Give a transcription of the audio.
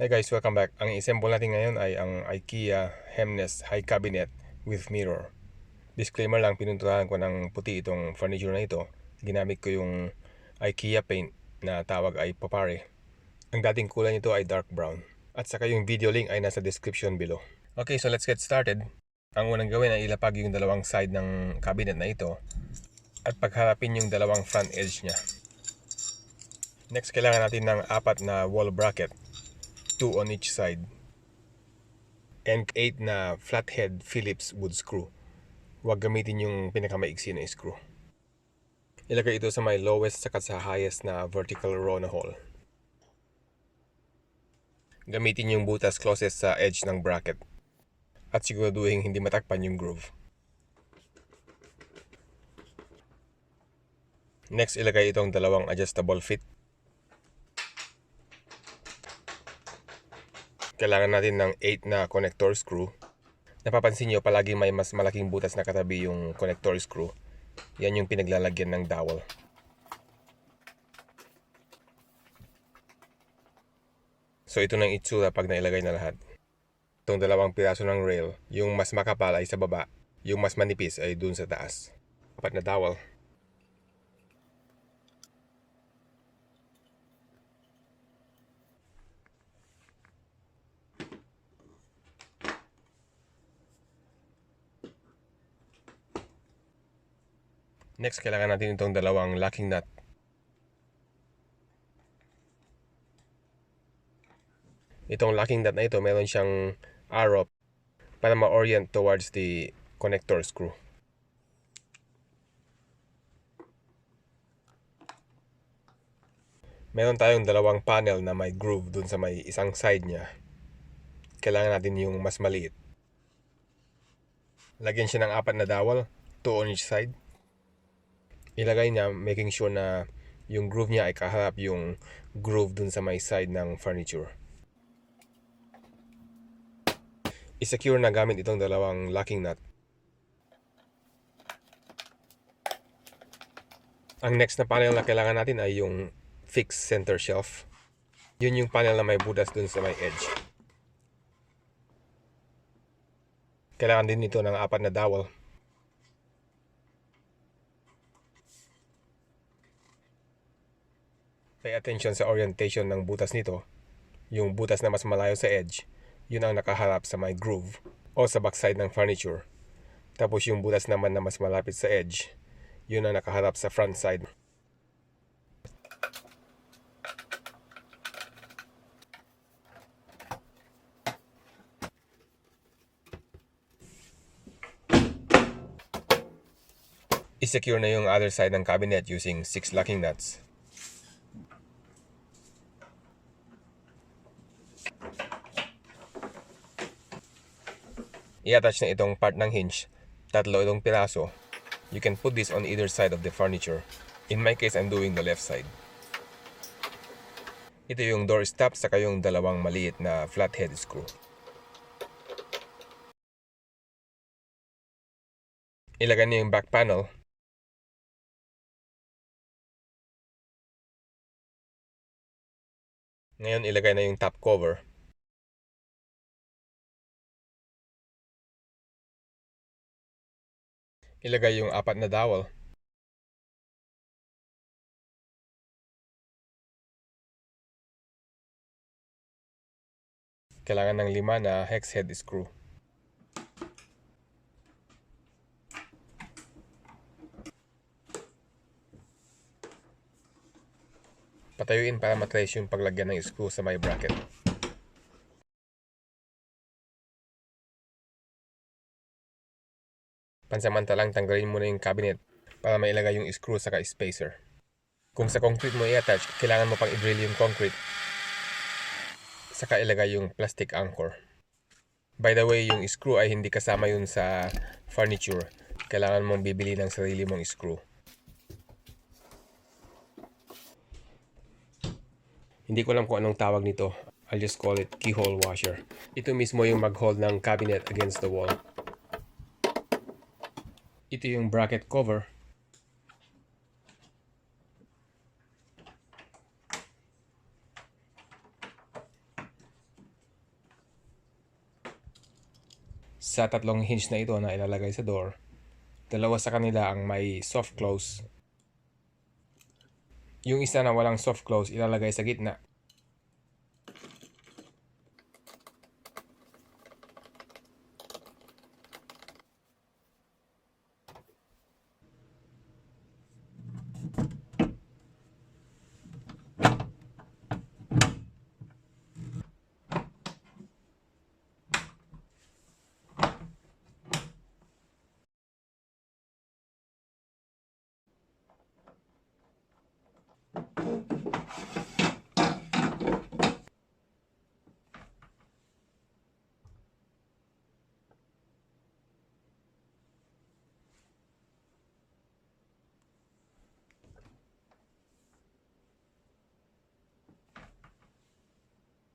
Hey guys, welcome back. Ang i-assemble natin ngayon ay ang IKEA Hemnes High Cabinet with mirror. Disclaimer lang, pinuntuhan ko ng puti itong furniture na ito. Ginamit ko yung IKEA paint na tawag ay Papare. Ang dating kulay nito ay dark brown. At saka yung video link ay nasa description below. Okay, so let's get started. Ang unang gawin ay ilapag yung dalawang side ng cabinet na ito at pagharapin yung dalawang front edge niya. Next, kailangan natin ng 4 na wall bracket, 2 on each side, and 8 na flathead Phillips wood screw. Huwag gamitin yung pinakamaiksi na screw. Ilagay ito sa may lowest saka sa highest na vertical row na hole. Gamitin yung butas closest sa edge ng bracket at siguraduhin hindi matakpan yung groove. Next, ilagay itong dalawang adjustable fit. Kailangan natin ng 8 na connector screw. Napapansin nyo, palagi may mas malaking butas na katabi yung connector screw. Yan yung pinaglalagyan ng dowel. So ito nang itsura pag nailagay na lahat. Itong dalawang piraso ng rail, yung mas makapal ay sa baba, yung mas manipis ay dun sa taas. 4 na dowel. Next, kailangan natin itong dalawang locking nut. Itong locking nut na ito, meron siyang arrow para ma-orient towards the connector screw. Meron tayong dalawang panel na may groove dun sa may isang side niya. Kailangan natin yung mas maliit. Lagyan siya ng 4 na dowel, 2 on each side. Ilagay niya, making sure na yung groove niya ay kaharap yung groove dun sa may side ng furniture. I-secure na gamit itong dalawang locking nut. Ang next na panel na kailangan natin ay yung fixed center shelf. Yun yung panel na may butas dun sa may edge. Kailangan din ito ng 4 na dowel. Pay attention sa orientation ng butas nito. Yung butas na mas malayo sa edge, yun ang nakaharap sa may groove o sa backside ng furniture. Tapos yung butas naman na mas malapit sa edge, yun ang nakaharap sa front side. I-secure na yung other side ng cabinet using 6 locking nuts. I-attach na itong part ng hinge, 3 itong piraso. You can put this on either side of the furniture. In my case, I'm doing the left side. Ito yung door stop saka yung dalawang maliit na flathead screw. Ilagay na yung back panel. Ngayon, ilagay na yung top cover. Ilagay yung 4 na dowel. Kailangan ng 5 na hex head screw. Patayuin para matrace yung paglagyan ng screw sa may bracket. Pansamantalang tanggalin muna yung cabinet para mailagay yung screw saka spacer. Kung sa concrete mo i-attach, kailangan mo pang i-drill yung concrete saka ilagay yung plastic anchor. By the way, yung screw ay hindi kasama yun sa furniture. Kailangan mong bibili ng sarili mong screw. Hindi ko alam kung anong tawag nito. I'll just call it keyhole washer. Ito mismo yung mag-hold ng cabinet against the wall. Ito yung bracket cover. sa tatlong hinge na ito na ilalagay sa door, dalawa sa kanila ang may soft close. Yung isa na walang soft close ilalagay sa gitna